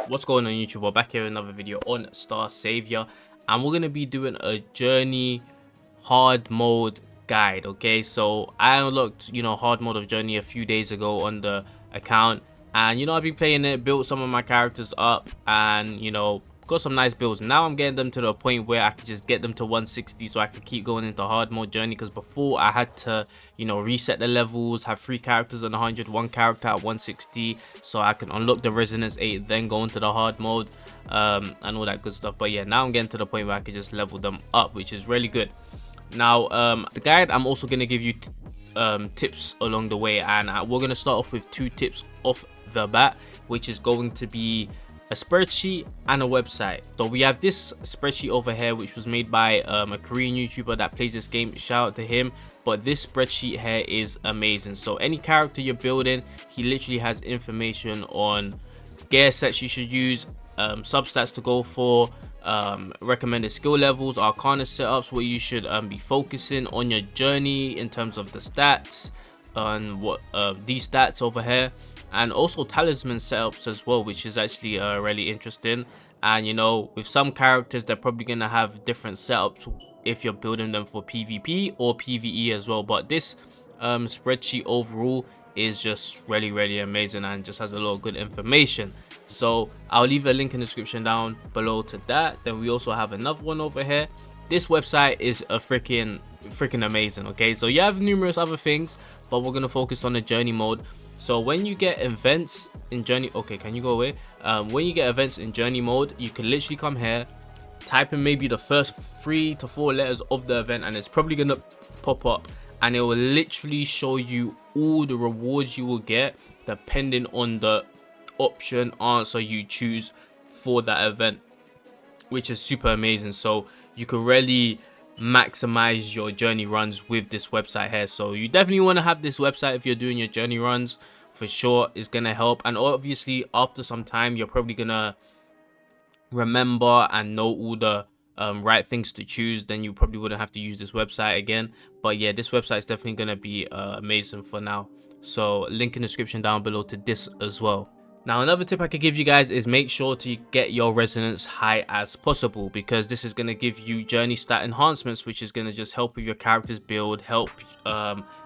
What's going on YouTube? We're back here with another video on Star Savior, and we're gonna be doing a journey hard mode guide. Okay, so I unlocked hard mode of journey a few days ago on the account, and I've been playing it, built some of my characters up, and got some nice builds. Now I'm getting them to the point where I can just get them to 160 so I can keep going into hard mode journey, because before I had to reset the levels, have 3 characters on 100, 1 character at 160, so I can unlock the Resonance 8, then go into the hard mode and all that good stuff. But yeah, now I'm getting to the point where I can just level them up, which is really good. Now the guide, I'm also going to give you tips along the way, and we're going to start off with 2 tips off the bat, which is going to be a spreadsheet and a website. So we have this spreadsheet over here, which was made by a Korean YouTuber that plays this game. Shout out to him. But this spreadsheet here is amazing. So any character you're building, he literally has information on gear sets you should use, substats to go for, recommended skill levels, arcana setups, what you should be focusing on your journey in terms of the stats, and what these stats over here, and also talisman setups as well, which is actually really interesting. And with some characters, they're probably gonna have different setups if you're building them for PvP or PvE as well. But this spreadsheet overall is just really amazing and just has a lot of good information. So I'll leave a link in the description down below to that. Then we also have another one over here. This website is a freaking amazing. Okay, so you have numerous other things, but we're gonna focus on the journey mode. So when you get events in journey, okay, can you go away? When you get events in journey mode, you can literally come here, type in maybe the first 3 to 4 letters of the event, and it's probably gonna pop up, and it will literally show you all the rewards you will get depending on the option answer you choose for that event, which is super amazing. So you can really maximize your journey runs with this website here. So you definitely want to have this website if you're doing your journey runs, for sure. It's gonna help. And obviously after some time, you're probably gonna remember and know all the right things to choose. Then you probably wouldn't have to use this website again. But yeah, this website is definitely gonna be amazing for now. So link in the description down below to this as well. Now another tip I could give you guys is make sure to get your resonance high as possible, because this is going to give you journey stat enhancements, which is going to just help with your character's build, help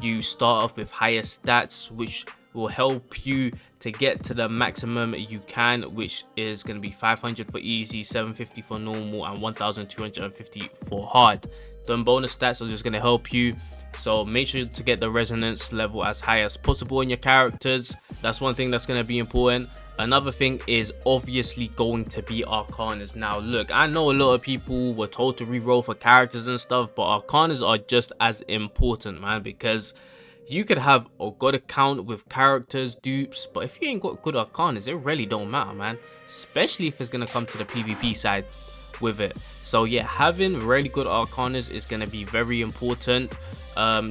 you start off with higher stats, which will help you to get to the maximum you can, which is going to be 500 for easy, 750 for normal, and 1250 for hard. Then bonus stats are just going to help you. So make sure to get the resonance level as high as possible in your characters. That's one thing that's going to be important. Another thing is obviously going to be arcanas. Now look, I know a lot of people were told to reroll for characters and stuff, but arcanas are just as important, man, because you could have a good account with characters, dupes, but if you ain't got good arcanas, it really don't matter, man, especially if it's going to come to the PvP side with it. So yeah, having really good arcanas is going to be very important.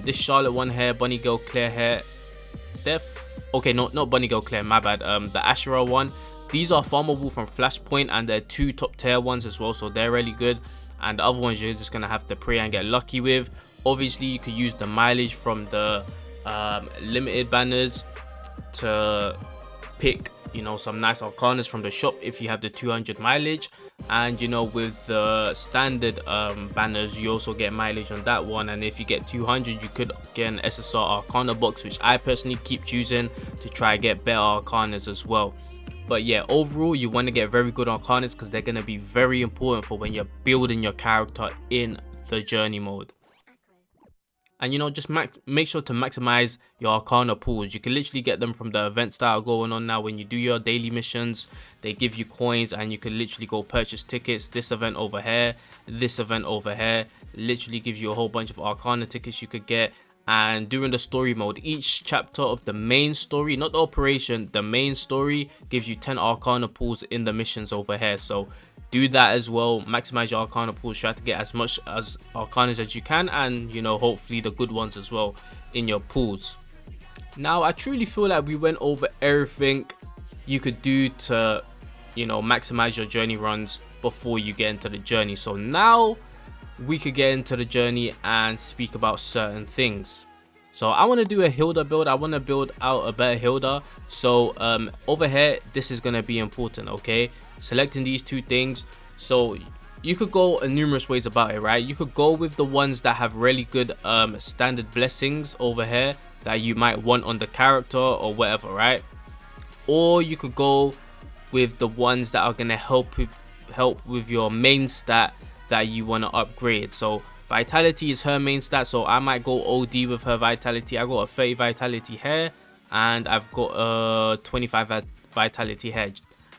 This Charlotte one here, Bunny Girl Claire hair, they're okay, not Bunny Girl Claire, my bad. The Ashura one, these are farmable from Flashpoint, and they're 2 top tier ones as well, so they're really good. And the other ones you're just gonna have to pray and get lucky with. Obviously you could use the mileage from the limited banners to pick some nice arcanas from the shop if you have the 200 mileage. And with the standard banners, you also get mileage on that one, and if you get 200, you could get an SSR arcana box, which I personally keep choosing to try and get better arcanas as well. But yeah, overall you want to get very good arcanas, because they're going to be very important for when you're building your character in the journey mode. And just make sure to maximize your arcana pools. You can literally get them from the events that are going on now. When you do your daily missions, they give you coins, and you can literally go purchase tickets. This event over here, this event over here, literally gives you a whole bunch of arcana tickets you could get. And during the story mode, each chapter of the main story, not the operation, the main story, gives you 10 arcana pools in the missions over here. So do that as well. Maximize your arcana pools. Try to get as much as arcanas as you can, and hopefully the good ones as well in your pools. Now I truly feel like we went over everything you could do to maximize your journey runs before you get into the journey. So now we could get into the journey and speak about certain things. So I want to do a Hilda build. I want to build out a better Hilda. So over here, this is going to be important, okay? Selecting these two things. So you could go numerous ways about it, right? You could go with the ones that have really good standard blessings over here that you might want on the character or whatever, right? Or you could go with the ones that are going to help with your main stat that you want to upgrade. So vitality is her main stat, so I might go OD with her vitality. I got a 30 vitality here, and I've got a 25 vitality here.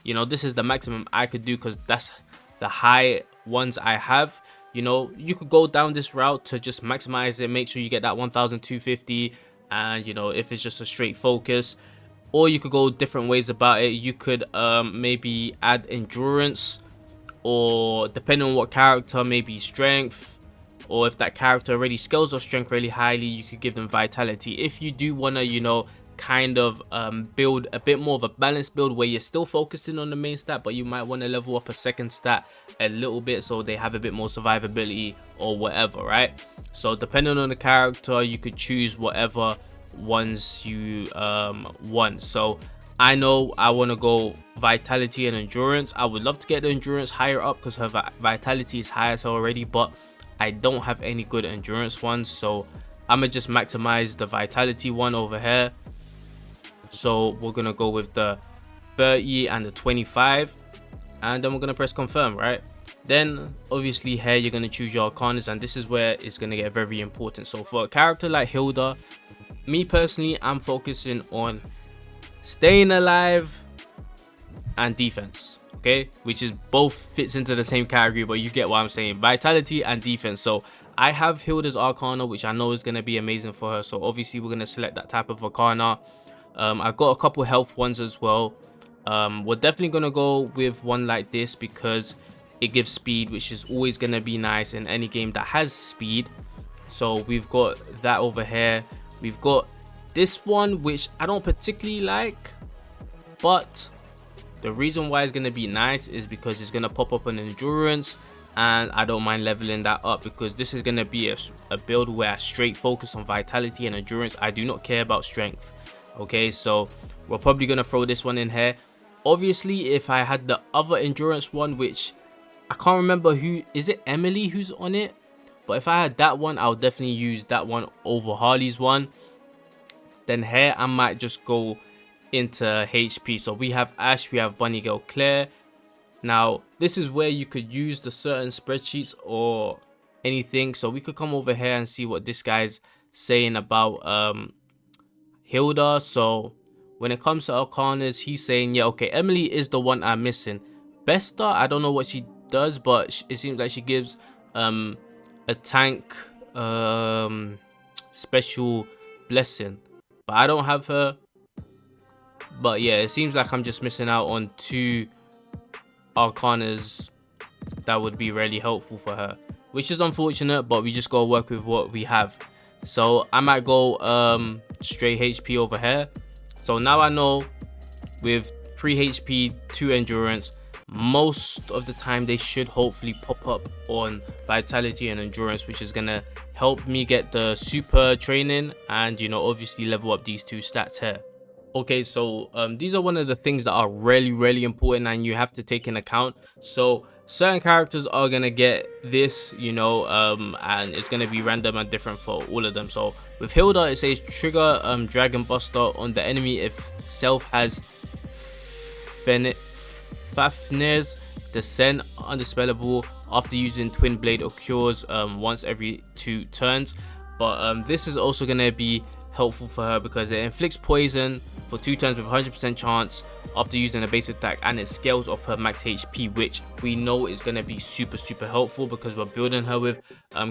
You know, this is the maximum I could do because that's the high ones I have. You know, you could go down this route to just maximize it, make sure you get that 1250, and you know, if it's just a straight focus. Or you could go different ways about it. You could maybe add endurance, or depending on what character, maybe strength. Or if that character already scales off strength really highly, you could give them vitality. If you do want to, you know, kind of build a bit more of a balanced build where you're still focusing on the main stat, but you might want to level up a second stat a little bit so they have a bit more survivability or whatever, right? So depending on the character, you could choose whatever ones you want. So I know I want to go vitality and endurance. I would love to get the endurance higher up because her vitality is higher already, but I don't have any good endurance ones, so I'm gonna just maximize the vitality one over here. So we're gonna go with the 30 and the 25, and then we're gonna press confirm, right? Then obviously here you're gonna choose your arcanas, and this is where it's gonna get very important. So for a character like Hilda, me personally, I'm focusing on staying alive and defense, okay, which is both fits into the same category, but you get what I'm saying, vitality and defense. So I have Hilda's Arcana, which I know is going to be amazing for her, so obviously we're going to select that type of Arcana. I've got a couple health ones as well. We're definitely going to go with one like this because it gives speed, which is always going to be nice in any game that has speed. So we've got that over here. We've got this one, which I don't particularly like, but the reason why it's going to be nice is because it's going to pop up an endurance, and I don't mind leveling that up because this is going to be a build where I straight focus on vitality and endurance. I do not care about strength. Okay, so we're probably going to throw this one in here. Obviously, if I had the other endurance one, which I can't remember who, is it Emily who's on it? But if I had that one, I would definitely use that one over Harley's one. Then here I might just go into HP. So we have Ash, we have Bunny Girl Claire. Now this is where you could use the certain spreadsheets or anything. So we could come over here and see what this guy's saying about Hilda. So when it comes to Arcanas, he's saying, yeah, okay, Emily is the one I'm missing. Besta, I don't know what she does, but it seems like she gives a tank special blessing, but I don't have her. But yeah, it seems like I'm just missing out on two Arcanas that would be really helpful for her, which is unfortunate, but we just gotta work with what we have. So I might go straight HP over here. So now I know with 3 HP, 2 endurance, most of the time they should hopefully pop up on vitality and endurance, which is gonna help me get the super training and, you know, obviously level up these 2 stats here. Okay, so these are one of the things that are really important and you have to take in account. So certain characters are gonna get this, you know, and it's gonna be random and different for all of them. So with Hilda, it says trigger Dragon Buster on the enemy if self has Fafnir's Descent undispellable after using Twin Blade occurs once every 2 turns. But this is also gonna be helpful for her because it inflicts poison for 2 turns with 100% chance after using a base attack, and it scales off her max HP, which we know is going to be super helpful because we're building her with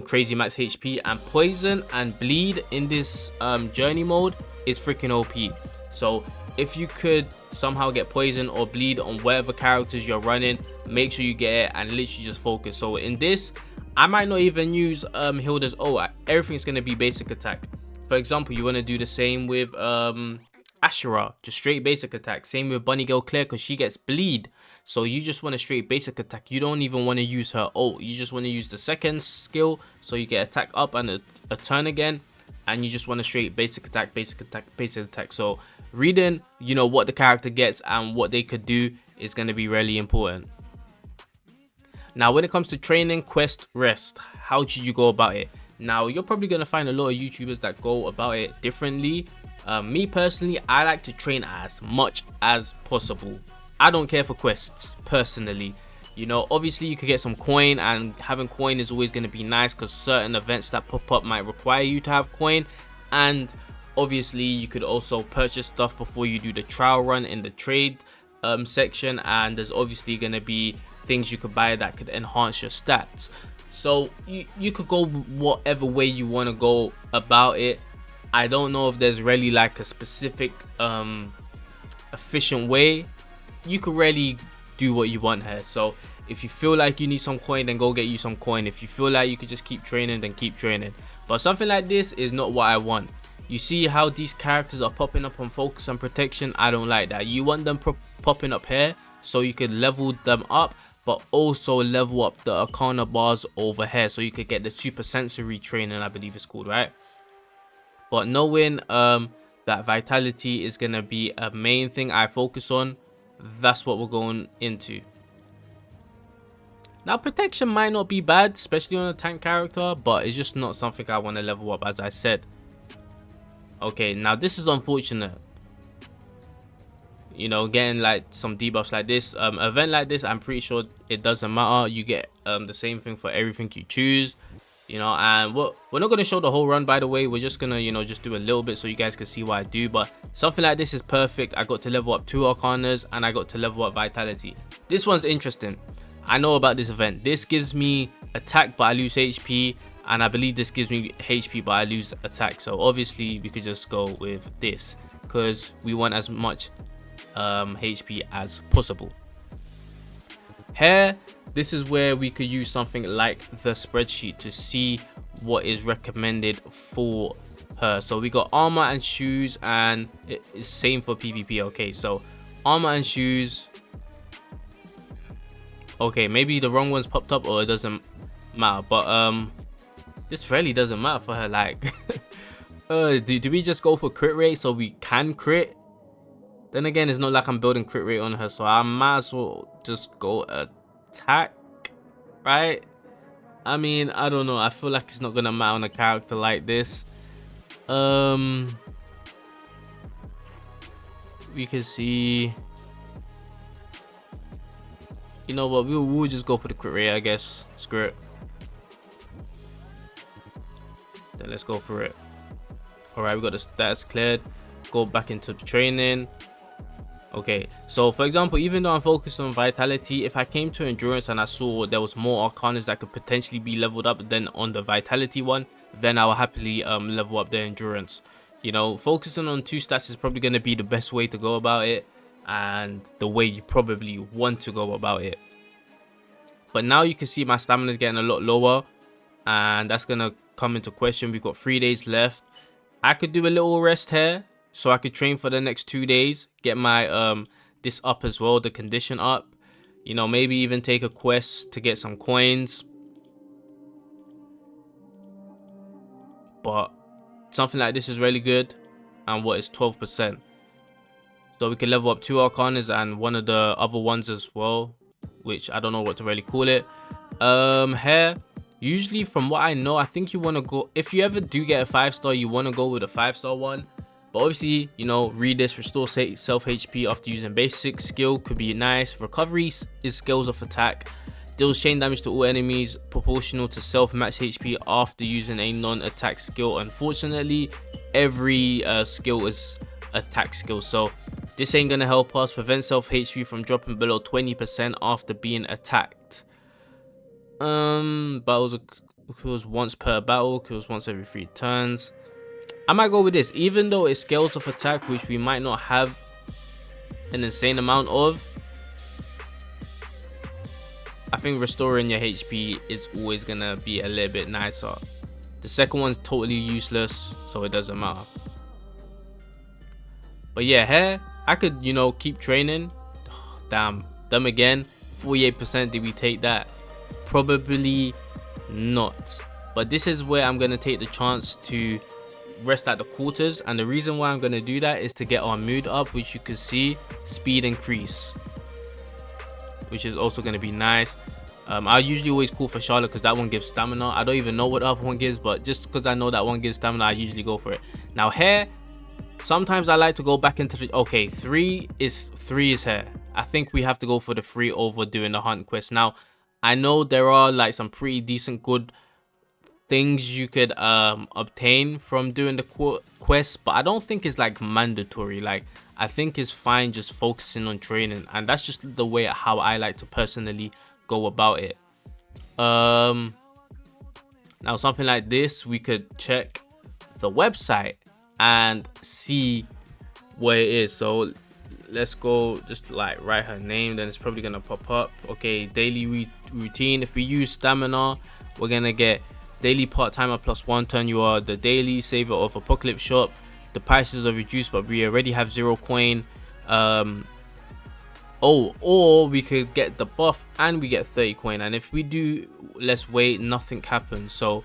crazy max HP, and poison and bleed in this journey mode is freaking OP. So if you could somehow get poison or bleed on whatever characters you're running, make sure you get it and literally just focus. So in this, I might not even use Hilda's everything's going to be basic attack. For example, you want to do the same with Ashura, just straight basic attack. Same with Bunny Girl Claire because she gets bleed. So you just want a straight basic attack. You don't even want to use her ult. You just want to use the second skill so you get attack up and a turn again. and you just want a straight basic attack, basic attack, basic attack. So reading, you know, what the character gets and what they could do is going to be really important. Now, when it comes to training, quest, rest, how should you go about it? Now, you're probably going to find a lot of YouTubers that go about it differently. Me personally, I like to train as much as possible. I don't care for quests, personally. You know, obviously you could get some coin, and having coin is always going to be nice because certain events that pop up might require you to have coin. And obviously you could also purchase stuff before you do the trial run in the trade section, and there's obviously going to be things you could buy that could enhance your stats. So you could go whatever way you want to go about it. I don't know if there's really like a specific efficient way. You could really do what you want here. So if you feel like you need some coin, then go get you some coin. If you feel like you could just keep training, then keep training. But something like this is not what I want. You see how these characters are popping up on focus and protection? I don't like that. You want them popping up here so you could level them up, but also level up the Arcana bars over here so you could get the super sensory training, I believe it's called, right? But knowing that vitality is going to be a main thing I focus on, that's what we're going into. Now, protection might not be bad, especially on a tank character, but it's just not something I want to level up, as I said. Okay, now this is unfortunate. You know, getting like some debuffs like this, event like this, I'm pretty sure it doesn't matter. You get the same thing for everything you choose. You know, and we're not going to show the whole run, by the way. We're just going to, you know, just do a little bit so you guys can see what I do. But something like this is perfect. I got to level up 2 Arcanas and I got to level up Vitality. This one's interesting. I know about this event. This gives me attack, but I lose HP. And I believe this gives me HP, but I lose attack. So obviously, we could just go with this because we want as much HP as possible. Here, this is where we could use something like the spreadsheet to see what is recommended for her. So we got armor and shoes, and it's same for PvP. Okay, so armor and shoes. Okay, maybe the wrong ones popped up, or it doesn't matter. But this really doesn't matter for her. Like, do we just go for crit rate so we can crit? Then again, it's not like I'm building crit rate on her, so I might as well just go attack, right? I mean, I don't know. I feel like it's not gonna matter on a character like this. We can see. You know what? We'll just go for the crit rate, I guess. Screw it. Then let's go for it. All right, we got the stats cleared. Go back into the training. Okay, so for example, even though I'm focused on vitality, if I came to endurance and I saw there was more arcanas that could potentially be leveled up than on the vitality one, then I will happily level up the endurance. You know, focusing on 2 stats is probably going to be the best way to go about it, and the way you probably want to go about it. But now you can see my stamina is getting a lot lower, and that's going to come into question. We've got 3 days left. I could do a little rest here, so I could train for the next 2 days, get my this up as well, the condition up. You know, maybe even take a quest to get some coins. But something like this is really good. And what is 12%? So we can level up 2 Arcanas and one of the other ones as well, which I don't know what to really call it. Here, usually from what I know, I think you want to go, if you ever do get a 5-star, you want to go with a 5-star one. But obviously, you know, read this, restore self HP after using basic skill could be nice. Recovery is skills of attack. Deals chain damage to all enemies proportional to self max HP after using a non-attack skill. Unfortunately, every skill is attack skill, so this ain't gonna help us. Prevent self HP from dropping below 20% after being attacked. Battles occurs once per battle, occurs once every 3 turns. I might go with this, even though it scales of attack, which we might not have an insane amount of. I think restoring your HP is always gonna be a little bit nicer. The second one's totally useless, so it doesn't matter. But yeah, here I could, you know, keep training. Oh, damn, them again. 48%. Did we take that? Probably not. But this is where I'm gonna take the chance to rest at the quarters, and the reason why I'm going to do that is to get our mood up, which you can see speed increase, which is also going to be nice. I usually always call for Charlotte because that one gives stamina. I don't even know what the other one gives, but just because I know that one gives stamina, I usually go for it. Now hair, sometimes I like to go back into the, okay, 3 is hair. I think we have to go for the 3 over doing the hunt quest. Now I know there are like some pretty decent good things you could obtain from doing the quest, but I don't think it's like mandatory. Like, I think it's fine just focusing on training, and that's just the way how I like to personally go about it. Now something like this, we could check the website and see where it is. So let's go, just like write her name, then it's probably gonna pop up. Okay, daily routine. If we use stamina, we're gonna get daily part-timer +1, turn you are the daily saver of Apocalypse Shop. The prices are reduced, but we already have 0 coin. Or we could get the buff and we get 30 coin, and if we do let's wait, nothing happens. So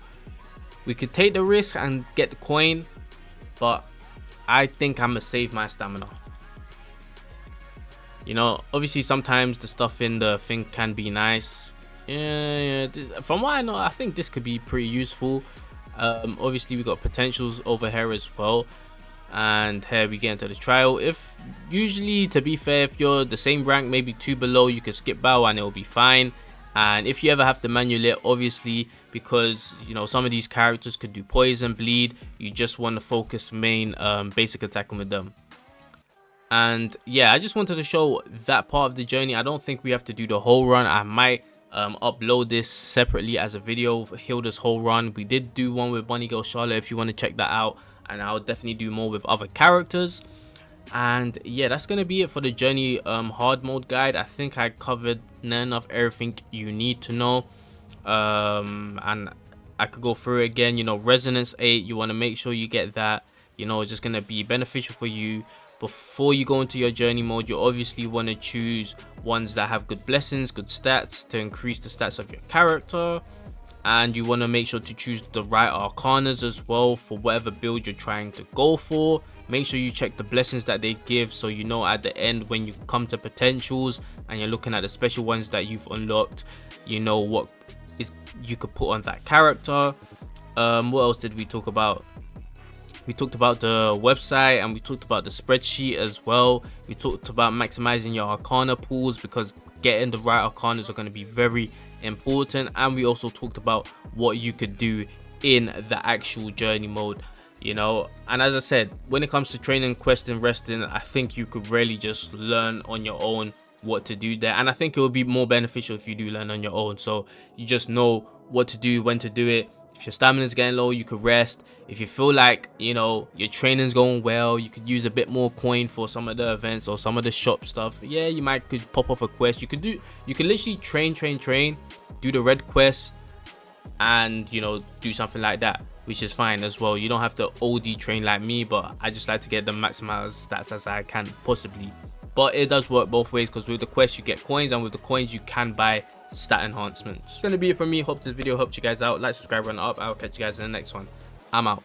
we could take the risk and get the coin, but I think I'm gonna save my stamina. You know, obviously sometimes the stuff in the thing can be nice. Yeah, from what I know, I think this could be pretty useful. Obviously we got potentials over here as well, and here we get into the trial. If usually, to be fair, if you're the same rank, maybe 2 below, you can skip battle and it'll be fine. And if you ever have to manual it, obviously, because you know some of these characters could do poison, bleed, you just want to focus main basic attacking with them. And yeah, I just wanted to show that part of the journey. I don't think we have to do the whole run. I might upload this separately as a video, Hilda's whole run. We did do one with Bunny Girl Charlotte if you want to check that out, and I'll definitely do more with other characters. And yeah, that's gonna be it for the journey hard mode guide. I think I covered none of everything you need to know, and I could go through it again. You know, Resonance 8, you want to make sure you get that. You know, it's just gonna be beneficial for you. Before you go into your journey mode, you obviously want to choose ones that have good blessings, good stats to increase the stats of your character, and you want to make sure to choose the right arcanas as well for whatever build you're trying to go for. Make sure you check the blessings that they give, so you know at the end when you come to potentials and you're looking at the special ones that you've unlocked, you know what is you could put on that character. What else did we talk about? We talked about the website, and we talked about the spreadsheet as well. We talked about maximizing your arcana pools, because getting the right arcanas are going to be very important. And we also talked about what you could do in the actual journey mode, you know. And as I said, when it comes to training, questing, resting, I think you could really just learn on your own what to do there, and I think it would be more beneficial if you do learn on your own, so you just know what to do, when to do it. If your stamina is getting low, you could rest. If you feel like, you know, your training's going well, you could use a bit more coin for some of the events or some of the shop stuff. Yeah, you might could pop off a quest. You could literally train, do the red quest, and you know, do something like that, which is fine as well. You don't have to OD train like me, but I just like to get the maximized stats as I can possibly. But it does work both ways, because with the quest you get coins, and with the coins you can buy stat enhancements. It's gonna be it from me. Hope this video helped you guys out. Like, subscribe, run up. I'll catch you guys in the next one. I'm out.